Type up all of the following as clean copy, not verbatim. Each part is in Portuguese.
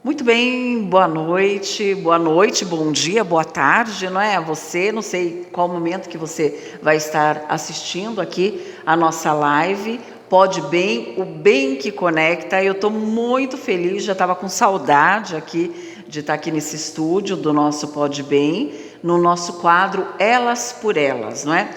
Muito bem, boa noite, bom dia, boa tarde, não é? A você, não sei qual momento que você vai estar assistindo aqui a nossa live. Pode bem, o bem que conecta. Eu estou muito feliz, já estava com saudade aqui de estar aqui nesse estúdio do nosso Pode Bem, no nosso quadro Elas por Elas, não é?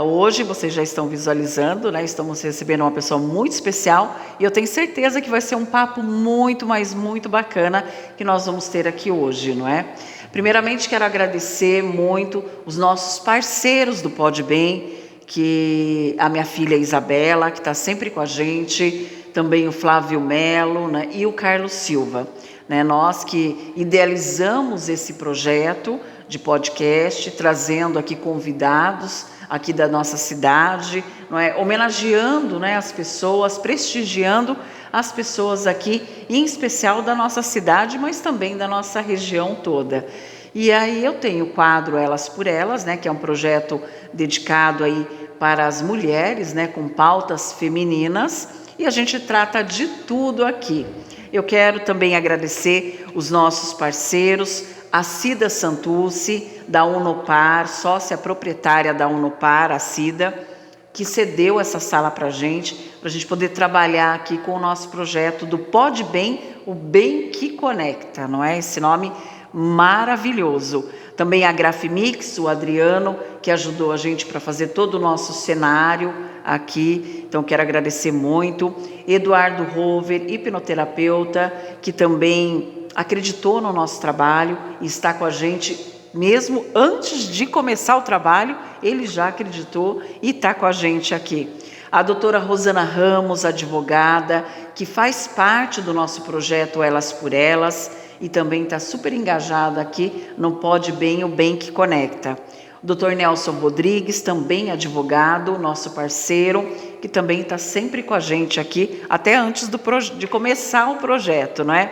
Hoje vocês já estão visualizando, né? Estamos recebendo uma pessoa muito especial e eu tenho certeza que vai ser um papo muito, mas muito bacana que nós vamos ter aqui hoje, não é? Primeiramente quero agradecer muito os nossos parceiros do Pode Bem, que a minha filha Isabela, que está sempre com a gente, também o Flávio Melo, né? E o Carlos Silva, né? Nós que idealizamos esse projeto de podcast, trazendo aqui convidados aqui da nossa cidade, não é? Homenageando, né, as pessoas, prestigiando as pessoas aqui, em especial da nossa cidade, mas também da nossa região toda. E aí eu tenho o quadro Elas por Elas, né, que é um projeto dedicado aí para as mulheres, né, com pautas femininas, e a gente trata de tudo aqui. Eu quero também agradecer os nossos parceiros, a Cida Santucci, da Unopar, sócia proprietária da Unopar, a Cida, que cedeu essa sala para a gente poder trabalhar aqui com o nosso projeto do Pode Bem, o bem que conecta, não é? Esse nome maravilhoso. Também a Grafimix, o Adriano, que ajudou a gente para fazer todo o nosso cenário aqui, então quero agradecer muito. Eduardo Rover, hipnoterapeuta, que também acreditou no nosso trabalho e está com a gente mesmo antes de começar o trabalho, ele já acreditou e está com a gente aqui. A doutora Rosana Ramos, advogada, que faz parte do nosso projeto Elas por Elas e também está super engajada aqui no Pode Bem, o bem que conecta. O doutor Nelson Rodrigues, também advogado, nosso parceiro, que também está sempre com a gente aqui, até antes de começar o projeto, não é?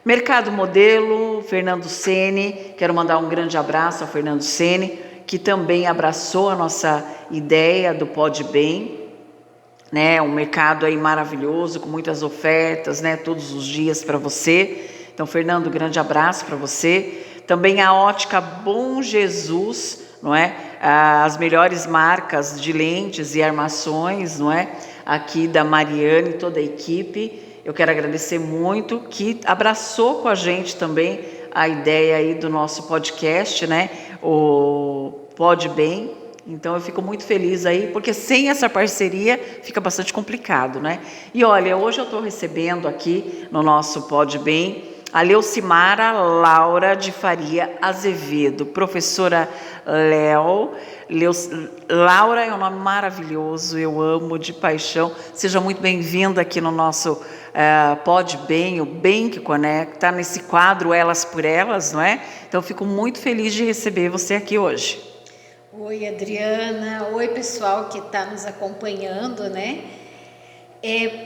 Mercado Modelo, Fernando Sene, quero mandar um grande abraço ao Fernando Sene, que também abraçou a nossa ideia do Pode Bem, né? Um mercado aí maravilhoso, com muitas ofertas, né? Todos os dias para você. Então, Fernando, grande abraço para você. Também a Ótica Bom Jesus, não é? As melhores marcas de lentes e armações, não é? Aqui da Mariane e toda a equipe. Eu quero agradecer muito, que abraçou com a gente também a ideia aí do nosso podcast, né? O Pode Bem. Então eu fico muito feliz aí, porque sem essa parceria fica bastante complicado, né? E olha, hoje eu estou recebendo aqui no nosso Pode Bem a Leucimara Laura de Faria Azevedo, professora Laura é um nome maravilhoso, eu amo de paixão. Seja muito bem-vinda aqui no nosso Pode Bem, o bem que conecta, nesse quadro Elas por Elas, não é? Então, fico muito feliz de receber você aqui hoje. Oi, Adriana. Oi, pessoal que está nos acompanhando, né?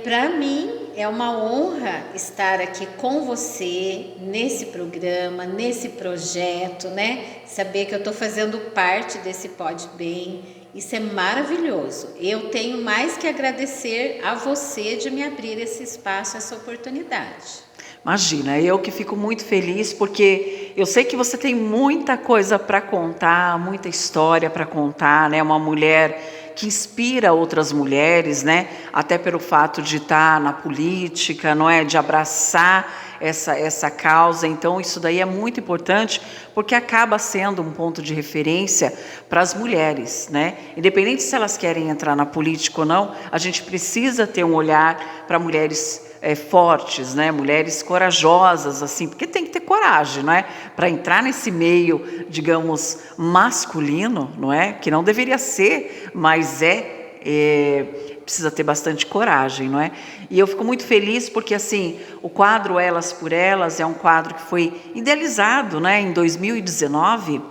Para mim é uma honra estar aqui com você nesse programa, nesse projeto, né? Saber que eu estou fazendo parte desse Pode Bem, isso é maravilhoso. Eu tenho mais que agradecer a você de me abrir esse espaço, essa oportunidade. Imagina, eu que fico muito feliz, porque eu sei que você tem muita coisa para contar, muita história para contar, né? Uma mulher que inspira outras mulheres, né? Até pelo fato de estar na política, não é? De abraçar essa causa. Então, isso daí é muito importante, porque acaba sendo um ponto de referência para as mulheres, né? Independente se elas querem entrar na política ou não, a gente precisa ter um olhar para mulheres fortes, né? Mulheres corajosas, assim, porque tem que ter coragem, não é? Para entrar nesse meio, digamos, masculino, não é? Que não deveria ser, mas precisa ter bastante coragem, não é? E eu fico muito feliz porque, assim, o quadro Elas por Elas é um quadro que foi idealizado, né, em 2019,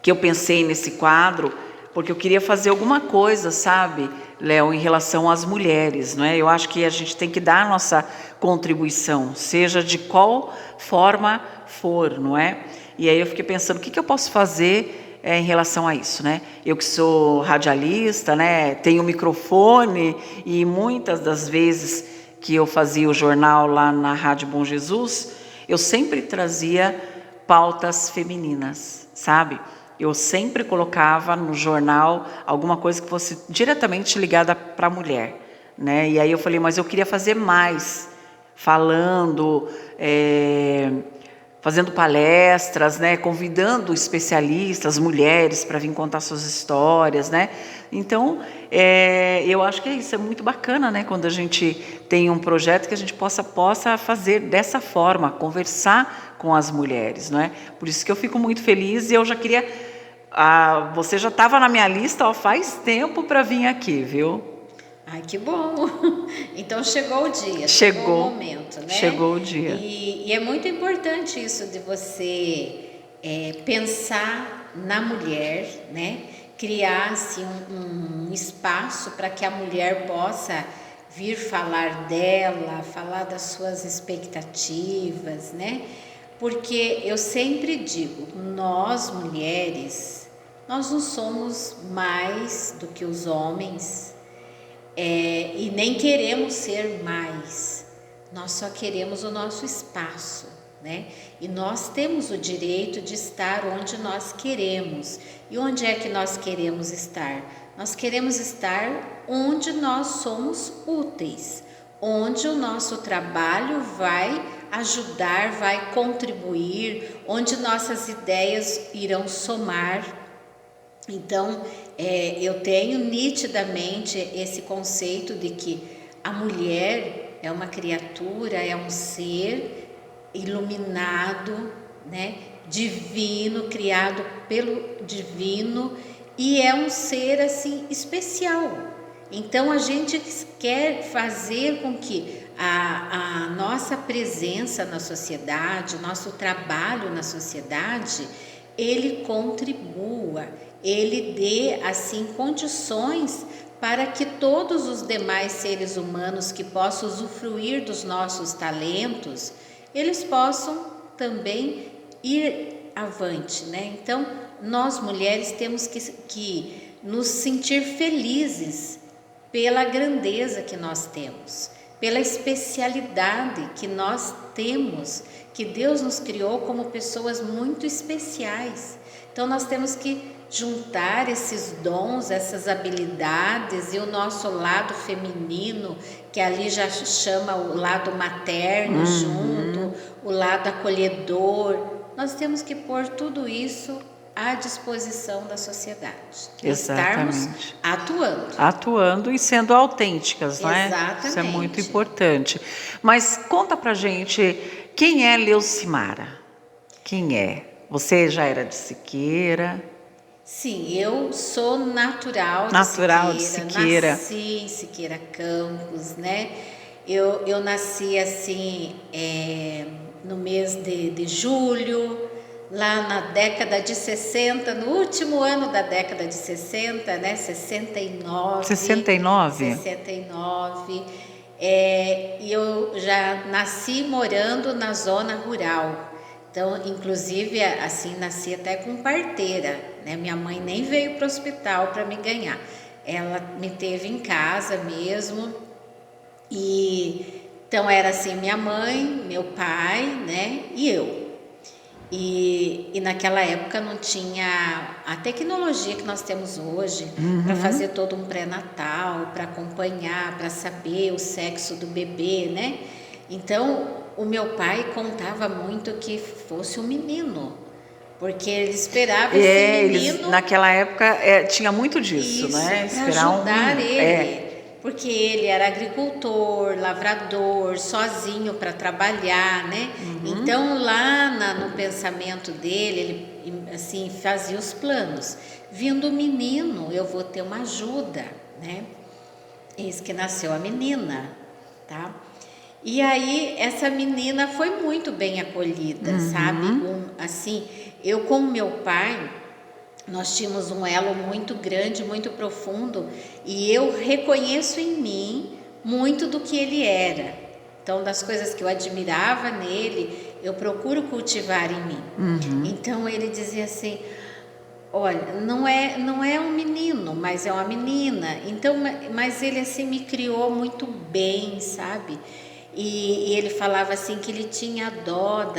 que eu pensei nesse quadro, porque eu queria fazer alguma coisa, sabe, Léo, em relação às mulheres, não é? Eu acho que a gente tem que dar a nossa contribuição, seja de qual forma for, não é? E aí eu fiquei pensando, o que eu posso fazer em relação a isso, né? Eu que sou radialista, né? Tenho microfone e muitas das vezes que eu fazia o jornal lá na Rádio Bom Jesus, eu sempre trazia pautas femininas, sabe? Eu sempre colocava no jornal alguma coisa que fosse diretamente ligada para a mulher, né? E aí eu falei, mas eu queria fazer mais, falando, fazendo palestras, né, convidando especialistas, mulheres, para vir contar suas histórias, né? Então, eu acho que isso é muito bacana, né? Quando a gente tem um projeto que a gente possa fazer dessa forma, conversar com as mulheres, não é? Por isso que eu fico muito feliz e eu já queria... você já estava na minha lista, ó, faz tempo para vir aqui, viu? Ai, que bom! Então chegou o dia, chegou o momento, né? Chegou o dia. E é muito importante isso de você pensar na mulher, né? Criar assim, um espaço para que a mulher possa vir falar dela, falar das suas expectativas, né? Porque eu sempre digo, nós mulheres, nós não somos mais do que os homens, e nem queremos ser mais, nós só queremos o nosso espaço, né? E nós temos o direito de estar onde nós queremos. E onde é que nós queremos estar? Nós queremos estar onde nós somos úteis, onde o nosso trabalho vai ajudar, vai contribuir, onde nossas ideias irão somar. Então, eu tenho nitidamente esse conceito de que a mulher é uma criatura, é um ser iluminado, né, divino, criado pelo divino, e é um ser assim especial. Então a gente quer fazer com que a nossa presença na sociedade, o nosso trabalho na sociedade, ele contribua, ele dê assim condições para que todos os demais seres humanos que possam usufruir dos nossos talentos, eles possam também ir avante, né? Então, nós mulheres temos que nos sentir felizes pela grandeza que nós temos, pela especialidade que nós temos, que Deus nos criou como pessoas muito especiais. Então, nós temos que juntar esses dons, essas habilidades e o nosso lado feminino, que ali já chama o lado materno junto, o lado acolhedor. Nós temos que pôr tudo isso à disposição da sociedade. Exatamente. Estarmos atuando. Atuando e sendo autênticas, não é? Exatamente. Isso é muito importante. Mas conta pra gente, quem é Leucimara? Quem é? Você já era de Siqueira? Sim, eu sou natural de Siqueira. Nasci em Siqueira Campos, né? Eu nasci assim no mês de julho, lá na década de 60, no último ano da década de 60, né? 69. 69? 69. E eu já nasci morando na zona rural. Então, inclusive, assim, nasci até com parteira, né? Minha mãe nem veio para o hospital para me ganhar. Ela me teve em casa mesmo. E então era assim, minha mãe, meu pai, né? E eu. E naquela época não tinha a tecnologia que nós temos hoje para fazer todo um pré-natal, para acompanhar, para saber o sexo do bebê, né? Então, o meu pai contava muito que fosse um menino, porque ele esperava esse menino. Naquela época tinha muito disso, isso, né? Esperar ajudar ele. Porque ele era agricultor, lavrador, sozinho para trabalhar, né? Então, lá no pensamento dele, ele assim, fazia os planos. Vindo o menino, eu vou ter uma ajuda, né? Eis que nasceu a menina, tá? E aí, essa menina foi muito bem acolhida, sabe? Assim, eu com meu pai, nós tínhamos um elo muito grande, muito profundo, e eu reconheço em mim muito do que ele era. Então, das coisas que eu admirava nele, eu procuro cultivar em mim. Então, ele dizia assim, Olha, não é um menino, mas é uma menina. Então, mas ele assim me criou muito bem, sabe? E ele falava assim que ele tinha dó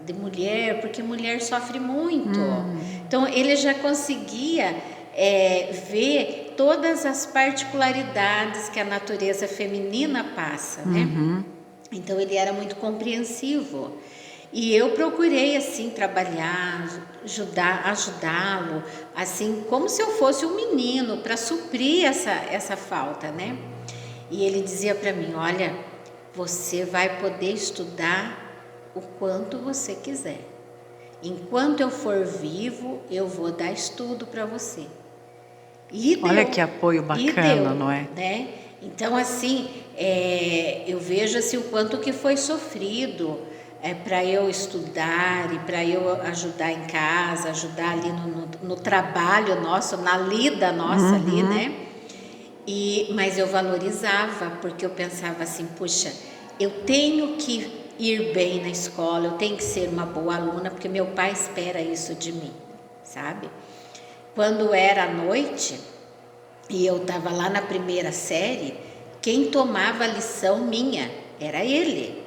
de mulher, porque mulher sofre muito. Então, ele já conseguia ver todas as particularidades que a natureza feminina passa, né? Então, ele era muito compreensivo. E eu procurei assim trabalhar, ajudá-lo, assim como se eu fosse um menino para suprir essa falta, né? E ele dizia para mim: olha, você vai poder estudar o quanto você quiser. Enquanto eu for vivo, eu vou dar estudo para você. E Olha deu, que apoio e bacana, deu, não é? né? Então, assim, eu vejo assim, o quanto que foi sofrido para eu estudar e para eu ajudar em casa, ajudar ali no trabalho nosso, na lida nossa ali, né? Mas eu valorizava, porque eu pensava assim, puxa, eu tenho que ir bem na escola, eu tenho que ser uma boa aluna, porque meu pai espera isso de mim, sabe? Quando era à noite e eu estava lá na primeira série, quem tomava a lição minha era ele.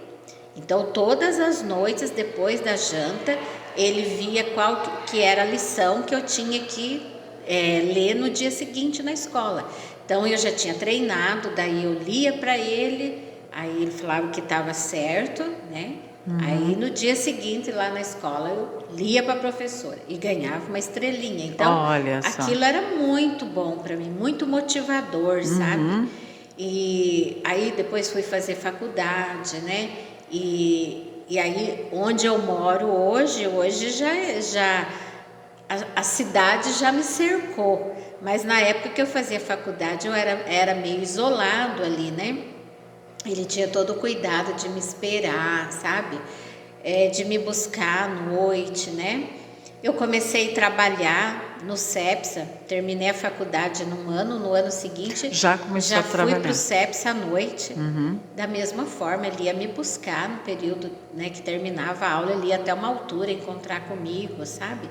Então, todas as noites, depois da janta, ele via qual que era a lição que eu tinha que ler no dia seguinte na escola. Então, eu já tinha treinado, daí eu lia para ele, aí ele falava que estava certo, né? Aí, no dia seguinte, lá na escola, eu lia para a professora e ganhava uma estrelinha. Então, Olha só. aquilo era muito bom para mim, muito motivador, sabe? E aí, depois fui fazer faculdade, né? E aí, onde eu moro hoje já a cidade já me cercou. Mas na época que eu fazia faculdade, eu era meio isolado ali, né? Ele tinha todo o cuidado de me esperar, sabe? De me buscar à noite, né? Eu comecei a trabalhar no CEPSA, terminei a faculdade num ano, no ano seguinte Já começou a fui trabalhar. para o CEPSA à noite. Da mesma forma, ele ia me buscar no período, né, que terminava a aula, ele ia até uma altura encontrar comigo, sabe?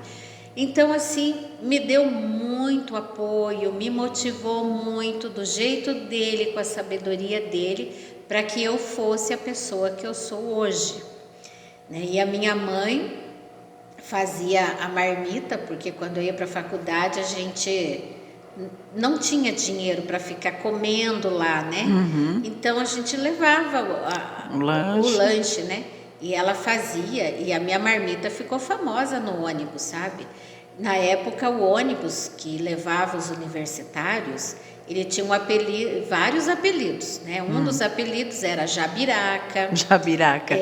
Então, assim, me deu muito apoio, me motivou muito do jeito dele, com a sabedoria dele, para que eu fosse a pessoa que eu sou hoje, né? E a minha mãe fazia a marmita, porque quando eu ia para a faculdade a gente não tinha dinheiro para ficar comendo lá, né? Então a gente levava o lanche, né? E ela fazia, e a minha marmita ficou famosa no ônibus, sabe? Na época, o ônibus que levava os universitários, ele tinha vários apelidos, né? Um dos apelidos era Jabiraca. Jabiraca.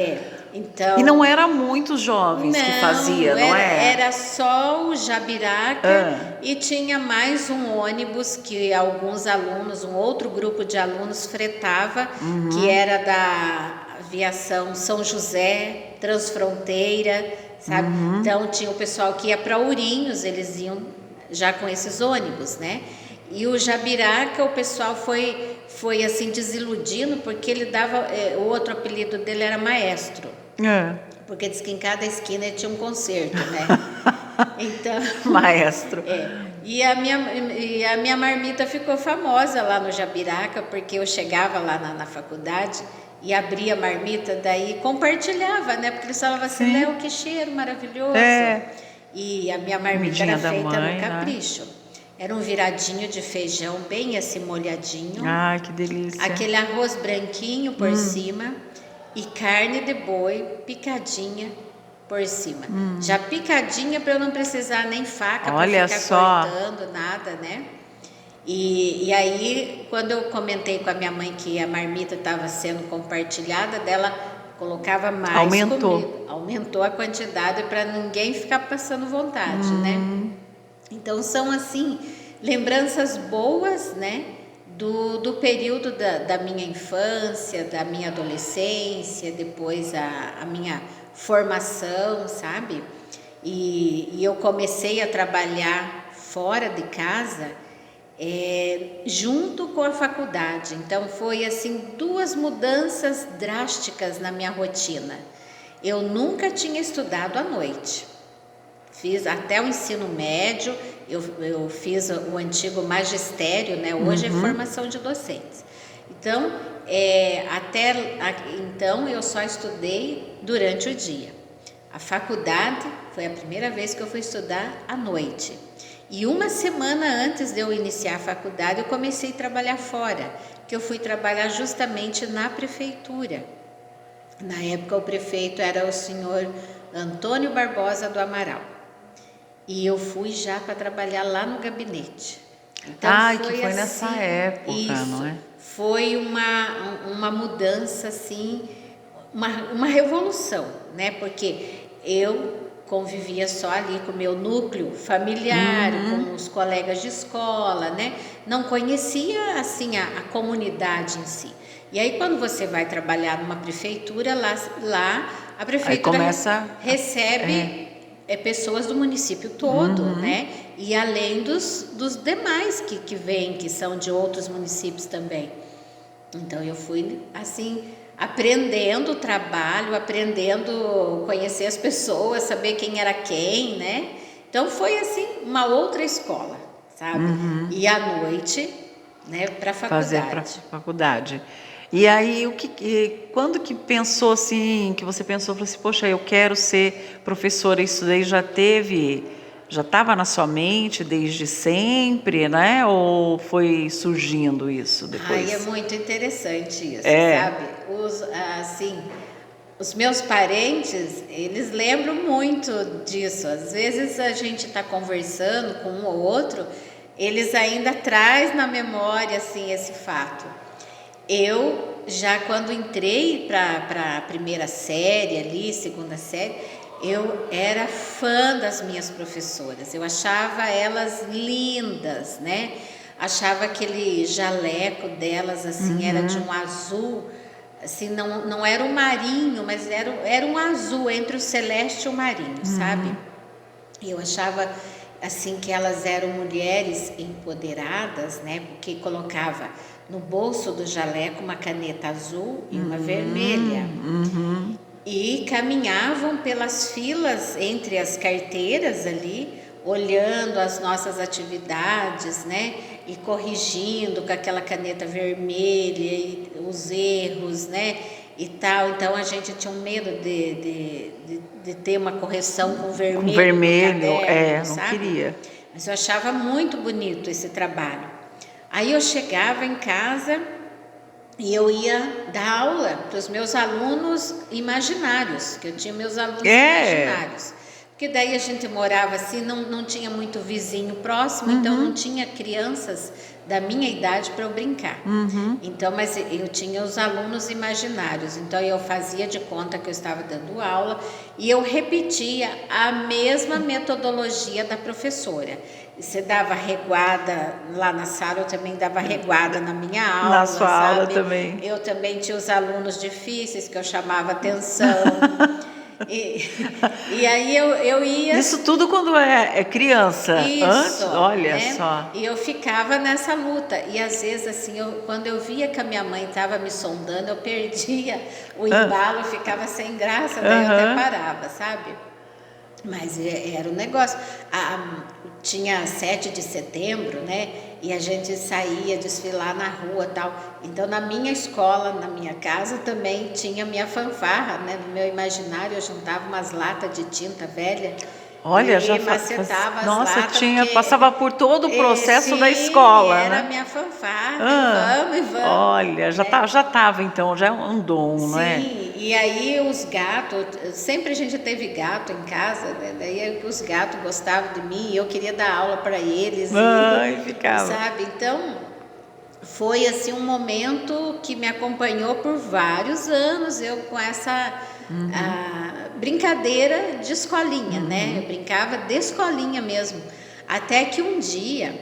Então, E não era muitos jovens que fazia, não é? Era só o Jabiraca e tinha mais um ônibus que alguns alunos, um outro grupo de alunos fretava, que era da aviação São José, Transfronteira, sabe? Então tinha o pessoal que ia para Ourinhos, eles iam já com esses ônibus, né? E o Jabiraca, o pessoal foi assim desiludindo, porque ele dava, o outro apelido dele era Maestro. Porque diz que em cada esquina ele tinha um concerto, né? Então, Maestro. E a minha marmita ficou famosa lá no Jabiraca, porque eu chegava lá na faculdade e abria a marmita, daí compartilhava, né? Porque eles falavam assim, Léo, que cheiro maravilhoso. E a minha marmita era feita no capricho. Né? Era um viradinho de feijão bem assim molhadinho. Ai, que delícia. Aquele arroz branquinho por cima e carne de boi picadinha por cima. Já picadinha para eu não precisar nem faca para ficar cortando nada, né? E aí, quando eu comentei com a minha mãe que a marmita estava sendo compartilhada, dela colocava mais comida. Aumentou a quantidade para ninguém ficar passando vontade, né? Então, são assim, lembranças boas, né? Do período da minha infância, da minha adolescência, depois a minha formação, sabe? E eu comecei a trabalhar fora de casa junto com a faculdade. Então foi assim 2 mudanças drásticas na minha rotina. Eu nunca tinha estudado à noite. Fiz até o ensino médio, eu fiz o antigo magistério, né? Hoje é formação de docentes. Então, então eu só estudei durante o dia. A faculdade foi a primeira vez que eu fui estudar à noite. E uma semana antes de eu iniciar a faculdade, eu comecei a trabalhar fora, que eu fui trabalhar justamente na prefeitura. Na época, o prefeito era o senhor Antônio Barbosa do Amaral. E eu fui já para trabalhar lá no gabinete. Então, que foi nessa época, isso, não é? Foi uma mudança, assim, uma revolução, né? Porque eu convivia só ali com o meu núcleo familiar, com os colegas de escola, né? Não conhecia, assim, a comunidade em si. E aí, quando você vai trabalhar numa prefeitura, lá a prefeitura recebe pessoas do município todo, né? E além dos demais que vêm, que são de outros municípios também. Então, eu fui, assim, aprendendo o trabalho, aprendendo conhecer as pessoas, saber quem era quem, né? Então, foi, assim, uma outra escola, sabe? E à noite, né, para a faculdade. Fazer para faculdade. E aí, quando que pensou assim, que você pensou, falou assim, poxa, eu quero ser professora, isso daí já estava na sua mente desde sempre, né? Ou foi surgindo isso depois? É muito interessante isso, sabe? Os meus parentes, eles lembram muito disso. Às vezes a gente está conversando com um ou outro, eles ainda trazem na memória, assim, esse fato. Eu, já quando entrei para a primeira série ali, segunda série, eu era fã das minhas professoras. Eu achava elas lindas, né? Achava aquele jaleco delas, assim, era de um azul, assim, não era um marinho, mas era um azul entre o celeste e o marinho, sabe? E eu achava, assim, que elas eram mulheres empoderadas, né? Porque colocava no bolso do jaleco uma caneta azul e uma vermelha. E caminhavam pelas filas entre as carteiras ali, olhando as nossas atividades, né? E corrigindo com aquela caneta vermelha e os erros, né? E tal. Então a gente tinha um medo de ter uma correção com vermelho. Com vermelho, no caderno, não sabe? queria. Mas eu achava muito bonito esse trabalho. Aí eu chegava em casa e eu ia dar aula para os meus alunos imaginários, que eu tinha meus alunos imaginários. Porque daí a gente morava assim, não tinha muito vizinho próximo, então não tinha crianças da minha idade para eu brincar. Então, mas eu tinha os alunos imaginários, então eu fazia de conta que eu estava dando aula e eu repetia a mesma metodologia da professora. Você dava reguada lá na sala, eu também dava reguada na minha aula. Na sua aula também. Eu também tinha os alunos difíceis que eu chamava atenção. E aí eu ia... Isso tudo quando é criança. Isso, antes, olha, né? só. E eu ficava nessa luta. E às vezes, assim, quando eu via que a minha mãe estava me sondando, eu perdia o embalo, ficava sem graça, daí eu até parava, sabe? Mas era um negócio. Tinha 7 de setembro, né? E a gente saía desfilar na rua e tal. Então, na minha escola, na minha casa, também tinha minha fanfarra, né? No meu imaginário, eu juntava umas latas de tinta velha. Olha, já macetava as nossa, latas. passava por todo o processo da escola, era né? minha fanfarra, e vamos. Olha, já estava então, já é um dom, não é? Sim, e aí os gatos, sempre a gente teve gato em casa, né? Daí os gatos gostavam de mim, eu queria dar aula para eles. Ficava. Sabe, então foi assim um momento que me acompanhou por vários anos, eu com essa brincadeira de escolinha, né? Eu brincava de escolinha mesmo. Até que um dia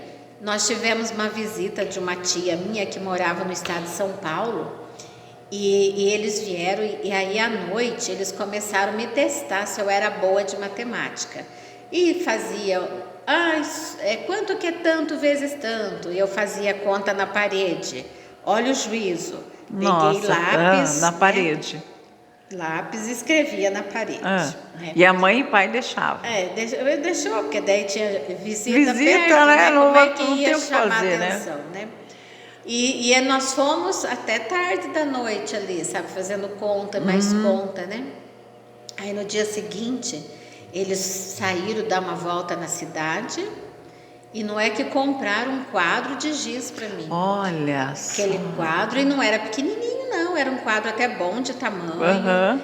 nós tivemos uma visita de uma tia minha que morava no estado de São Paulo e eles vieram e aí à noite eles começaram a me testar se eu era boa de matemática. E fazia, quanto que é tanto vezes tanto? E eu fazia conta na parede. Olha o juízo. Peguei lápis. Na parede. Lápis e escrevia na parede. Né? E a mãe e pai deixavam? Deixou, porque daí tinha visita perto, né? Como é que Não ia tem o que chamar fazer, atenção, né? E nós fomos até tarde da noite ali, sabe? Fazendo conta, mais conta, né? Aí no dia seguinte, eles saíram dar uma volta na cidade e não é que compraram um quadro de giz para mim. Olha só. Aquele quadro, e não era pequenininho não, era um quadro até bom de tamanho,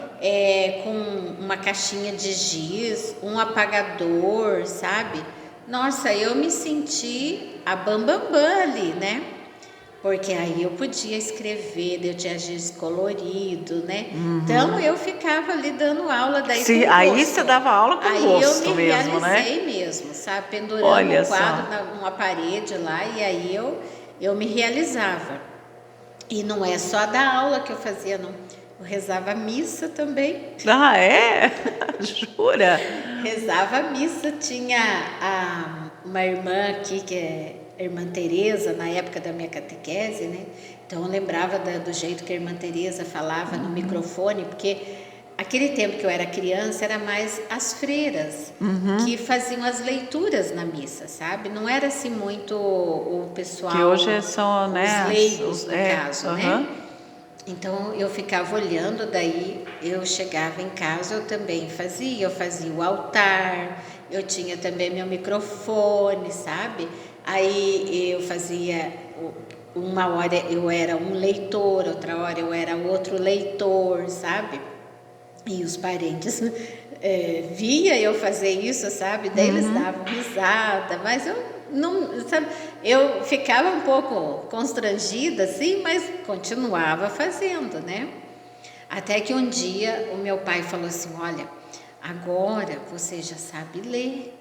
com uma caixinha de giz, um apagador, sabe? Nossa, eu me senti a bambambam ali, né? Porque aí eu podia escrever, eu tinha giz colorido, né? Então eu ficava ali dando aula daí com gosto. Aí você dava aula com gosto mesmo, né? Aí eu me realizei né? mesmo, sabe? Pendurando o quadro numa parede lá, e aí eu me realizava. E não é só da aula que eu fazia, não. Eu rezava missa também. Ah, é? Jura? Rezava missa, tinha uma irmã aqui, que é a irmã Teresa, na época da minha catequese, né? Então eu lembrava do jeito que a irmã Teresa falava no microfone, porque aquele tempo que eu era criança era mais as freiras que faziam as leituras na missa, sabe? Não era assim muito o pessoal... Que hoje são, né? Os leigos, no caso, né? Então eu ficava olhando, daí eu chegava em casa, eu também fazia, eu fazia o altar, eu tinha também meu microfone, sabe? Aí eu fazia, uma hora eu era um leitor, outra hora eu era outro leitor, sabe? E os parentes via eu fazer isso, sabe? Daí eles davam risada, mas eu não, sabe? Eu ficava um pouco constrangida, assim, mas continuava fazendo, né? Até que um dia o meu pai falou assim, olha, agora você já sabe ler,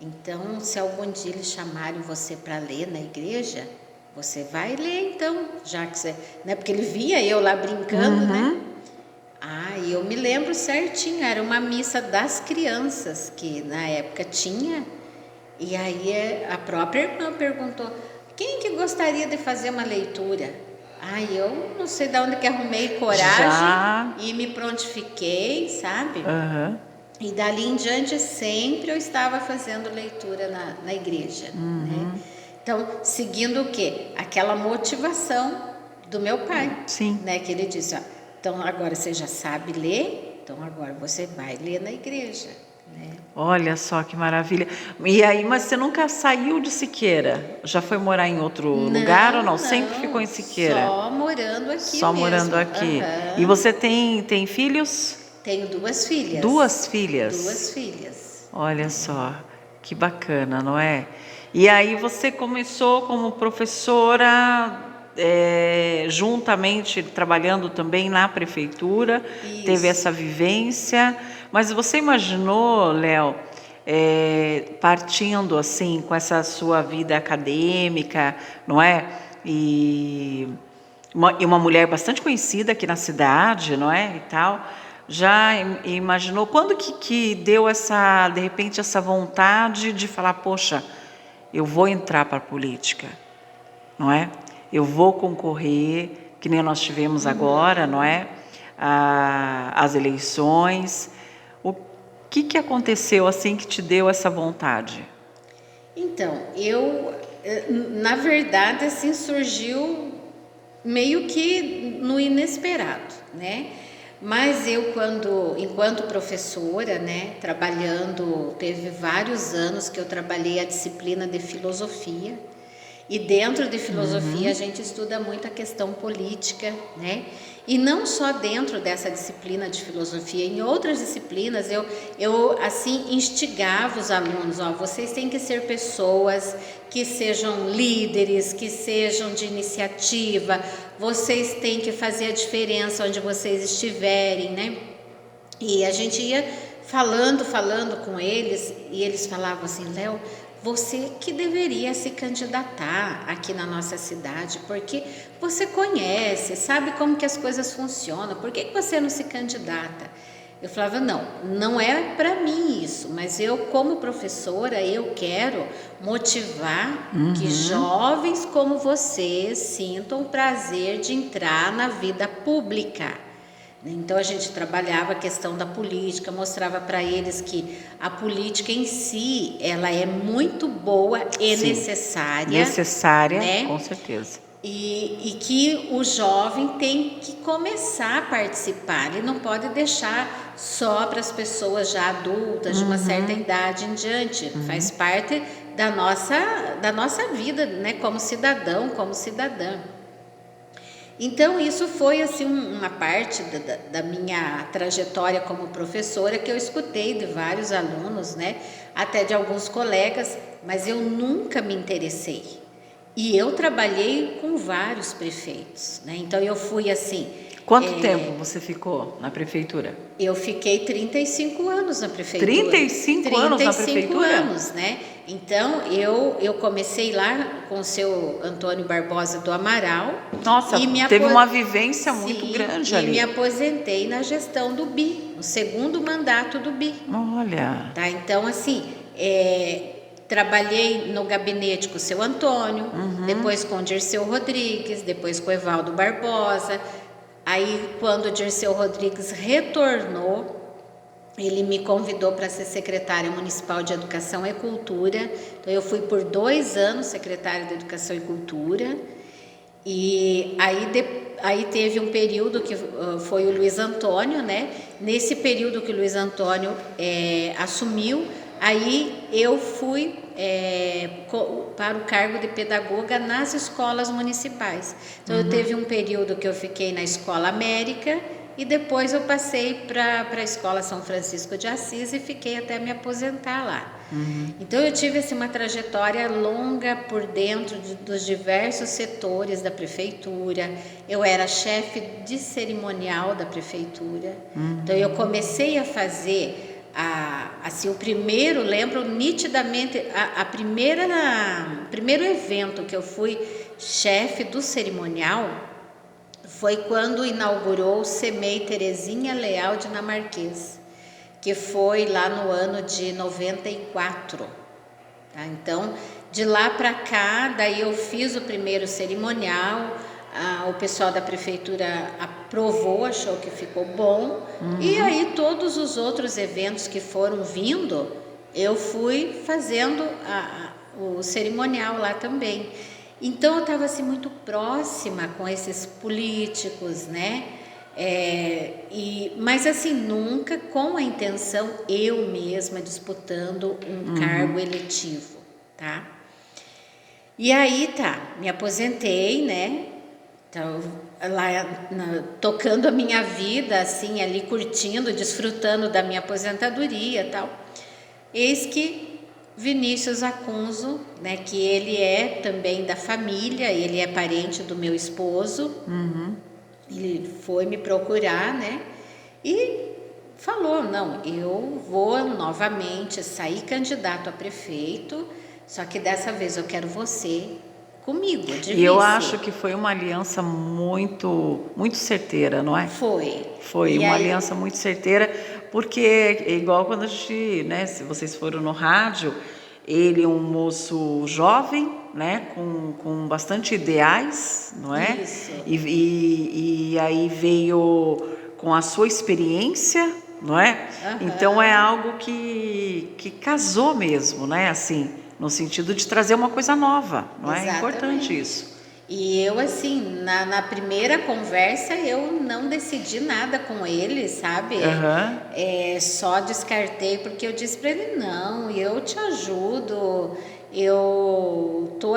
então se algum dia eles chamarem você para ler na igreja, você vai ler então, já que você... Né? Porque ele via eu lá brincando, né? E eu me lembro certinho, era uma missa das crianças, que na época tinha, e aí a própria irmã perguntou, quem que gostaria de fazer uma leitura? Eu não sei de onde que arrumei coragem e me prontifiquei, sabe? E dali em diante sempre eu estava fazendo leitura na igreja, né? Então, seguindo o quê? Aquela motivação do meu pai, né? Que ele disse, então agora você já sabe ler, então agora você vai ler na igreja, né? Olha só que maravilha. E aí, mas você nunca saiu de Siqueira? Já foi morar em outro lugar ou não? Sempre ficou em Siqueira? Só morando aqui Só morando aqui. E você tem filhos? Tenho 2 filhas. 2 filhas? 2 filhas. Olha só, que bacana, não é? E aí você começou como professora, juntamente trabalhando também na prefeitura, teve essa vivência, mas você imaginou, Léo, partindo assim com essa sua vida acadêmica, não é? E uma mulher bastante conhecida aqui na cidade, não é? E tal, já imaginou quando que deu de repente essa vontade de falar, poxa, eu vou entrar para a política, não é? Eu vou concorrer, que nem nós tivemos agora, não é? As eleições. O que aconteceu assim que te deu essa vontade? Então, na verdade, assim, surgiu meio que no inesperado, né? Mas eu, enquanto professora, né, trabalhando, teve vários anos que eu trabalhei a disciplina de filosofia, e dentro de filosofia a gente estuda muito a questão política, né? E não só dentro dessa disciplina de filosofia, em outras disciplinas eu assim instigava os alunos, vocês têm que ser pessoas que sejam líderes, que sejam de iniciativa, vocês têm que fazer a diferença onde vocês estiverem, né? E a gente ia falando com eles, e eles falavam assim, Léo, você que deveria se candidatar aqui na nossa cidade, porque você conhece, sabe como que as coisas funcionam, por que você não se candidata? Eu falava, não é para mim isso, mas eu como professora, eu quero motivar que jovens como vocês sintam o prazer de entrar na vida pública, Então a gente trabalhava a questão da política, mostrava para eles que a política em si, ela é muito boa e Sim, necessária, necessária, né? com certeza. E que o jovem tem que começar a participar, ele não pode deixar só para as pessoas já adultas, de uma certa idade em diante, faz parte da nossa vida, né? Como cidadão, como cidadã. Então, isso foi assim uma parte da minha trajetória como professora que eu escutei de vários alunos, né? Até de alguns colegas, mas eu nunca me interessei. E eu trabalhei com vários prefeitos, né? Então, eu fui assim... Quanto tempo você ficou na prefeitura? Eu fiquei 35 anos na prefeitura. 35 anos na prefeitura? 35 anos, né? Então, eu comecei lá com o seu Antônio Barbosa do Amaral. Nossa, e teve uma vivência muito grande ali. E me aposentei na gestão do BI, no segundo mandato do BI. Olha. Tá? Então, assim, trabalhei no gabinete com o seu Antônio, depois com o Dirceu Rodrigues, depois com o Evaldo Barbosa. Aí, quando o Dirceu Rodrigues retornou, ele me convidou para ser secretária municipal de Educação e Cultura. Então, eu fui por 2 anos secretária de Educação e Cultura. E aí teve um período que foi o Luiz Antônio, né? Nesse período que o Luiz Antônio assumiu, aí eu fui para o cargo de pedagoga nas escolas municipais. Então, eu teve um período que eu fiquei na Escola América e depois eu passei para a Escola São Francisco de Assis e fiquei até me aposentar lá. Então, eu tive assim, uma trajetória longa por dentro dos diversos setores da prefeitura. Eu era chefe de cerimonial da prefeitura. Então, eu comecei a fazer... assim, o primeiro, lembro nitidamente, primeiro evento que eu fui chefe do cerimonial foi quando inaugurou o CEMEI Terezinha Leal Dinamarquês, que foi lá no ano de 94. Tá? Então, de lá para cá, daí eu fiz o primeiro cerimonial, o pessoal da prefeitura aprovou, achou que ficou bom, e aí todos os outros eventos que foram vindo, eu fui fazendo o cerimonial lá também. Então, eu estava assim, muito próxima com esses políticos, né? Mas assim, nunca com a intenção eu mesma disputando um cargo eletivo, tá? E aí me aposentei, né? Então, lá tocando a minha vida, assim, ali curtindo, desfrutando da minha aposentadoria e tal. Eis que Vinícius Acunzo, né, que ele é também da família, ele é parente do meu esposo, ele foi me procurar, né, e falou, não, eu vou novamente sair candidato a prefeito, só que dessa vez eu quero você comigo, de vice. E eu acho que foi uma aliança muito, muito certeira, não é? Foi uma aliança muito certeira, porque é igual quando a gente, né, se vocês foram no rádio, ele é um moço jovem, né, com bastante ideais, não é? Isso. E aí veio com a sua experiência, não é? Então é algo que casou mesmo, né, assim, no sentido de trazer uma coisa nova, não é? É importante isso. E eu, assim, na primeira conversa, eu não decidi nada com ele, sabe? Só descartei, porque eu disse para ele, não, eu te ajudo, eu tô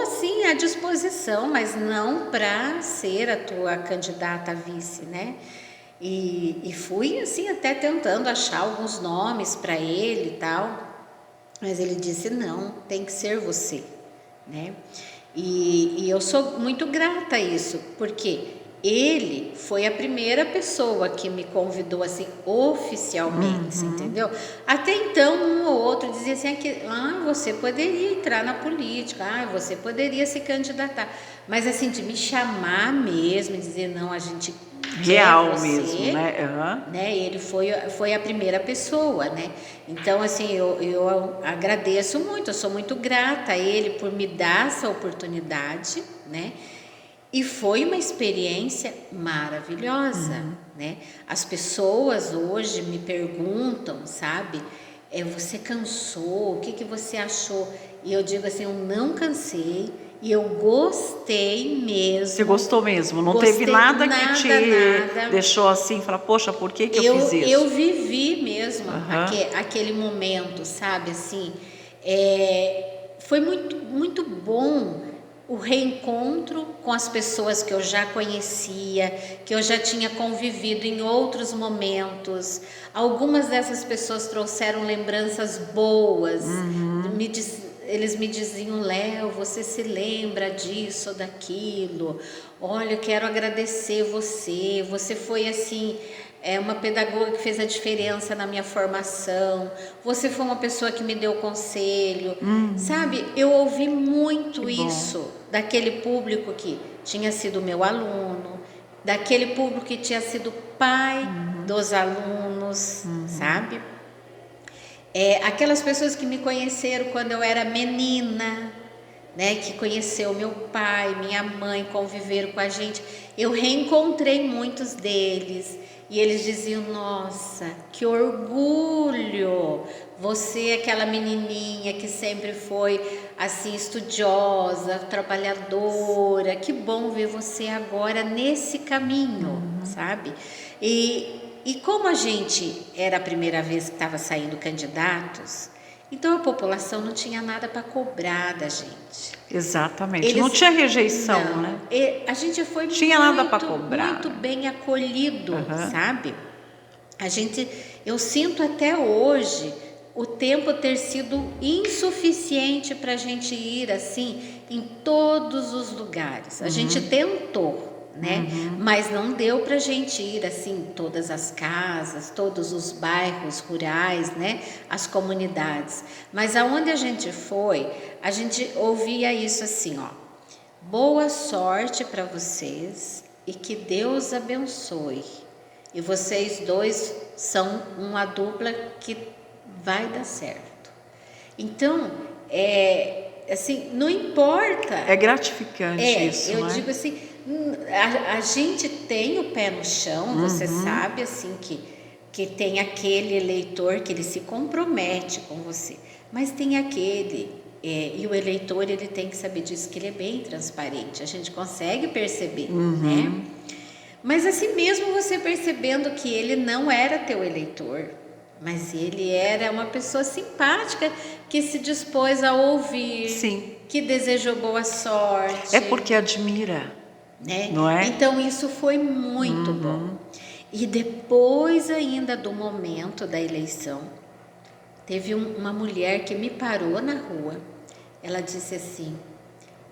assim, à disposição, mas não para ser a tua candidata a vice, né? E fui, assim, até tentando achar alguns nomes para ele e tal, mas ele disse, não, tem que ser você, né? E eu sou muito grata a isso, porque ele foi a primeira pessoa que me convidou assim oficialmente, entendeu? Até então um ou outro dizia assim, você poderia entrar na política, você poderia se candidatar, mas assim de me chamar mesmo, dizer não, a gente real você, mesmo, né? Né? Ele foi a primeira pessoa, né? Então, assim, eu agradeço muito, eu sou muito grata a ele por me dar essa oportunidade, né? E foi uma experiência maravilhosa, né? As pessoas hoje me perguntam, sabe? Você cansou? O que você achou? E eu digo assim, eu não cansei e eu gostei mesmo. Você gostou mesmo? Não Gostei, teve nada que te nada. deixou assim, falar, poxa, por que eu fiz isso? Eu vivi mesmo aquele momento, sabe? Assim, foi muito, muito bom o reencontro com as pessoas que eu já conhecia, que eu já tinha convivido em outros momentos. Algumas dessas pessoas trouxeram lembranças boas. Eles me diziam, Léo, você se lembra disso ou daquilo? Olha, eu quero agradecer você. Você foi assim, uma pedagoga que fez a diferença na minha formação. Você foi uma pessoa que me deu conselho. Sabe, eu ouvi muito isso daquele público que tinha sido meu aluno, daquele público que tinha sido pai dos alunos, sabe? Aquelas pessoas que me conheceram quando eu era menina, né, que conheceu meu pai, minha mãe, conviveram com a gente. Eu reencontrei muitos deles e eles diziam, nossa, que orgulho, você é aquela menininha que sempre foi assim estudiosa, trabalhadora, que bom ver você agora nesse caminho, sabe? E como a gente era a primeira vez que estava saindo candidatos, então a população não tinha nada para cobrar da gente. Exatamente, não tinha rejeição, não, né? A gente foi tinha nada para cobrar, muito bem acolhido, sabe? Eu sinto até hoje o tempo ter sido insuficiente para a gente ir assim em todos os lugares. A gente tentou, né? Mas não deu para a gente ir assim em todas as casas, todos os bairros rurais, né? As comunidades. Mas aonde a gente foi, a gente ouvia isso assim, ó. Boa sorte para vocês e que Deus abençoe. E vocês dois são uma dupla que vai dar certo. Então, assim, não importa. É gratificante isso, eu não é? digo assim, a gente tem o pé no chão, você sabe assim que tem aquele eleitor que ele se compromete com você, mas tem aquele, e o eleitor ele tem que saber disso, que ele é bem transparente, a gente consegue perceber, né? Mas assim mesmo você percebendo que ele não era teu eleitor, mas ele era uma pessoa simpática que se dispôs a ouvir, Sim. que desejou boa sorte. É porque admira, né? não é? Então isso foi muito bom. E depois ainda do momento da eleição, teve uma mulher que me parou na rua. Ela disse assim,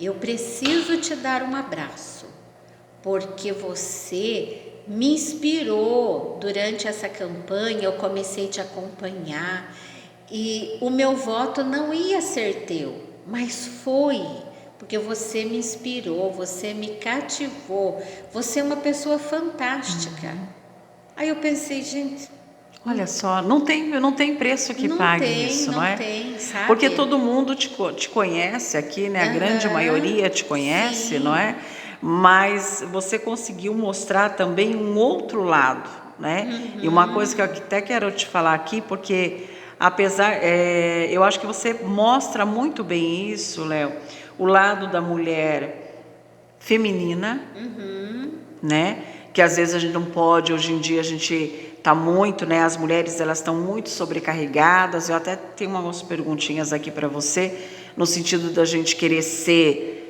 eu preciso te dar um abraço, porque você me inspirou durante essa campanha, eu comecei a te acompanhar e o meu voto não ia ser teu, mas foi, porque você me inspirou, você me cativou, você é uma pessoa fantástica. Aí eu pensei, gente, olha só, não tem preço que pague isso, não é? Não tem, sabe? Porque todo mundo te conhece aqui, né? A grande maioria te conhece, não é? Mas você conseguiu mostrar também um outro lado, né? E uma coisa que eu até quero te falar aqui, porque apesar, eu acho que você mostra muito bem isso, Léo, o lado da mulher feminina, né? Que às vezes a gente não pode, hoje em dia a gente tá muito, né? As mulheres elas estão muito sobrecarregadas. Eu até tenho umas perguntinhas aqui para você, no sentido da gente querer ser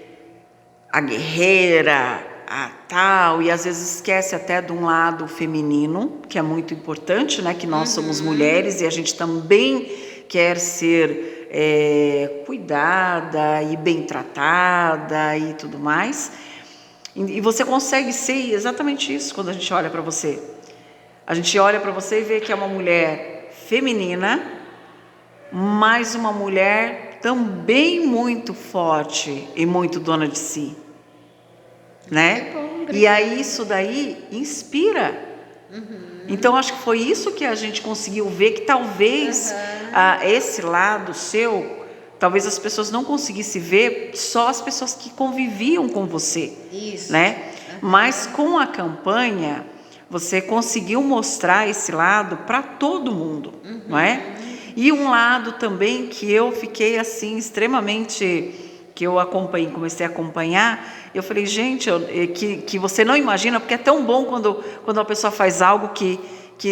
a guerreira, a tal, e às vezes esquece até de um lado feminino, que é muito importante, né? Que nós somos mulheres e a gente também quer ser cuidada e bem tratada e tudo mais. E você consegue ser exatamente isso quando a gente olha para você. A gente olha para você e vê que é uma mulher feminina, mas uma mulher também muito forte e muito dona de si, né? E aí isso daí inspira. Então acho que foi isso que a gente conseguiu ver, que talvez esse lado seu talvez as pessoas não conseguissem ver só as pessoas que conviviam com você, Isso. né? Mas com a campanha, você conseguiu mostrar esse lado para todo mundo, não é? E um lado também que eu fiquei assim extremamente, que eu acompanhei, comecei a acompanhar, eu falei, gente, que você não imagina, porque é tão bom quando a pessoa faz algo que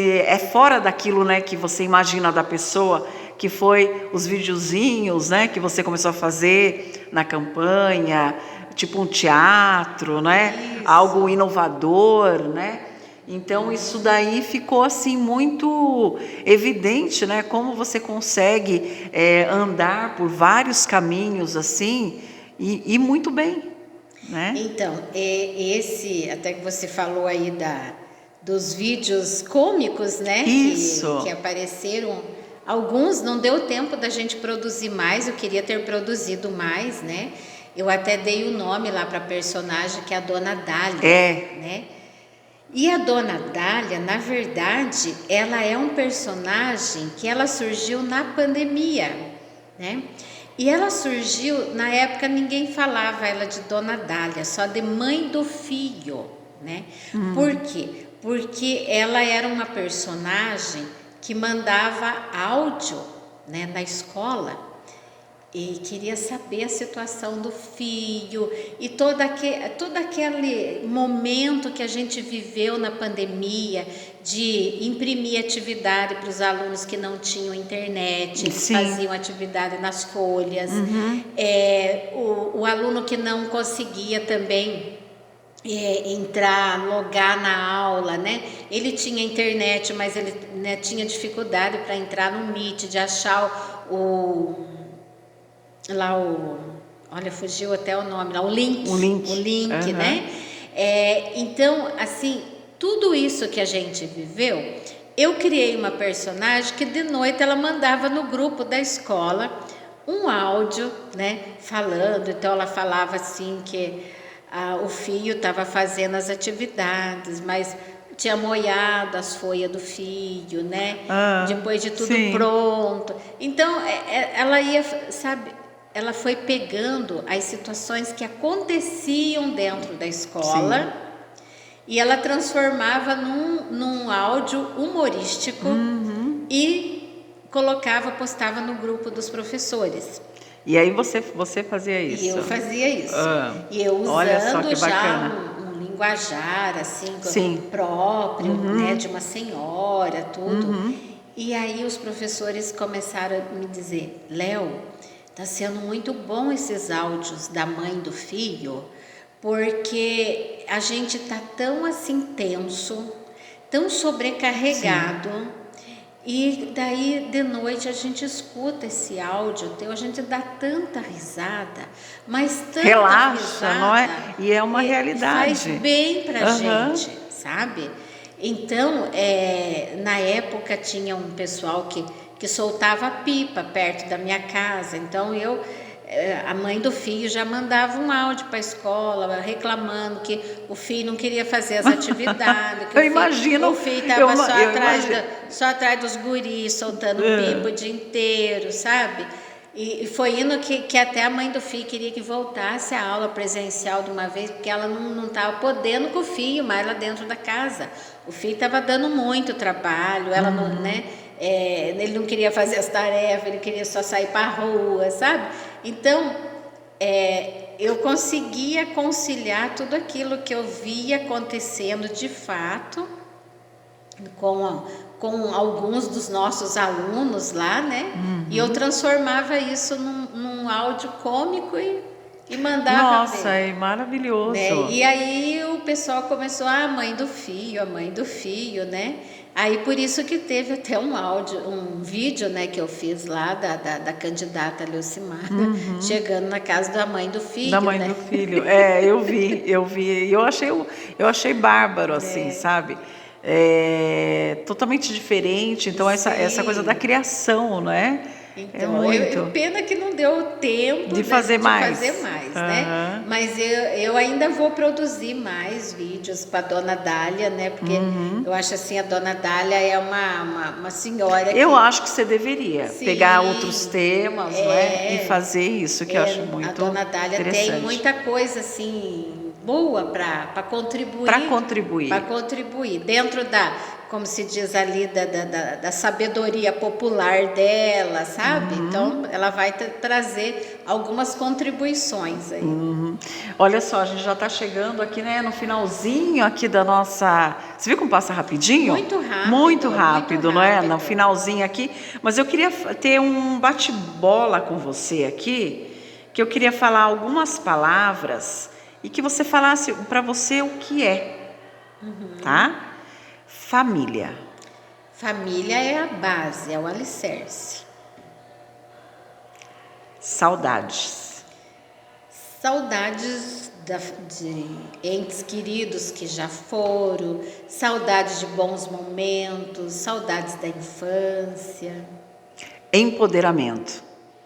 é fora daquilo, né, que você imagina da pessoa, que foi os videozinhos, né, que você começou a fazer na campanha, tipo um teatro, né, Isso. algo inovador, né? Então isso daí ficou assim muito evidente, né? Como você consegue andar por vários caminhos assim e muito bem, né? Então, esse, até que você falou aí dos vídeos cômicos, né? Isso. Que apareceram. Alguns não deu tempo da gente produzir mais, eu queria ter produzido mais, né? Eu até dei o nome lá para a personagem, que é a Dona Dália, né? E a Dona Dália, na verdade, ela é um personagem que ela surgiu na pandemia, né? E ela surgiu, na época ninguém falava ela de Dona Dália, só de Mãe do Filho, né? Por quê? Porque ela era uma personagem que mandava áudio, né, na escola e queria saber a situação do filho e todo aquele momento que a gente viveu na pandemia de imprimir atividade para os alunos que não tinham internet, eles faziam atividade nas folhas, o aluno que não conseguia também entrar, logar na aula, né? Ele tinha internet, mas ele, né, tinha dificuldade para entrar no Meet, de achar olha, fugiu até o nome lá, o link, né? Então, assim, tudo isso que a gente viveu, eu criei uma personagem que de noite ela mandava no grupo da escola um áudio, né, falando. Então ela falava assim que o filho estava fazendo as atividades, mas tinha molhado as folhas do filho, né? Depois de tudo pronto. Então ela ia, sabe, ela foi pegando as situações que aconteciam dentro da escola e ela transformava num áudio humorístico e colocava, postava no grupo dos professores. E aí você fazia isso? E eu fazia isso. E eu usando já um linguajar assim próprio, né, de uma senhora, tudo. E aí os professores começaram a me dizer: Léo, tá sendo muito bom esses áudios da mãe do filho, porque a gente tá tão assim tenso, tão sobrecarregado. E daí de noite a gente escuta esse áudio teu, a gente dá tanta risada, mas tanta relaxa, risada, não é? E é uma realidade. Faz bem pra gente, sabe? Então, na época tinha um pessoal que soltava pipa perto da minha casa, então a mãe do filho já mandava um áudio para a escola reclamando que o filho não queria fazer as atividades, que o filho estava só atrás dos guris, soltando pipa o dia inteiro, sabe? E foi indo que até a mãe do filho queria que voltasse a aula presencial de uma vez, porque ela não estava podendo com o filho mais lá dentro da casa. O filho estava dando muito trabalho, ela não, né? Ele não queria fazer as tarefas, ele queria só sair para a rua, sabe? Então, eu conseguia conciliar tudo aquilo que eu via acontecendo de fato com alguns dos nossos alunos lá, né? E eu transformava isso num áudio cômico e mandava. Nossa, é maravilhoso. Né? E aí o pessoal começou, a mãe do filho, né? Aí por isso que teve até um vídeo, né, que eu fiz lá da candidata Leucimar, chegando na casa da mãe do filho. Da mãe, né, do filho. Eu vi. Eu achei bárbaro, assim, sabe? Totalmente diferente. Então, essa coisa da criação, né? É Então, muito. pena que não deu tempo De fazer mais. né? Aham. Mas eu ainda vou produzir mais vídeos para Dona Dália, né? Porque Uhum. eu acho assim, a Dona Dália é uma senhora Eu que, acho que você deveria pegar outros sim, temas, não é? E fazer isso, que eu acho a muito Dona Dália tem interessante. muita coisa assim boa para Para contribuir, contribuir. dentro da, como se diz ali, da sabedoria popular dela, sabe? Então, ela vai trazer algumas contribuições aí. Olha só, a gente já está chegando aqui, né, no finalzinho aqui da nossa. Você viu como passa rapidinho? Muito rápido, Muito muito rápido, não é? No rápido. finalzinho aqui. Mas eu queria ter um bate-bola com você aqui, que eu queria falar algumas palavras e que você falasse para você o que é, tá? Família, Família é a base, é o alicerce. saudades, Saudades de entes queridos que já foram, saudades de bons momentos, saudades da infância, empoderamento,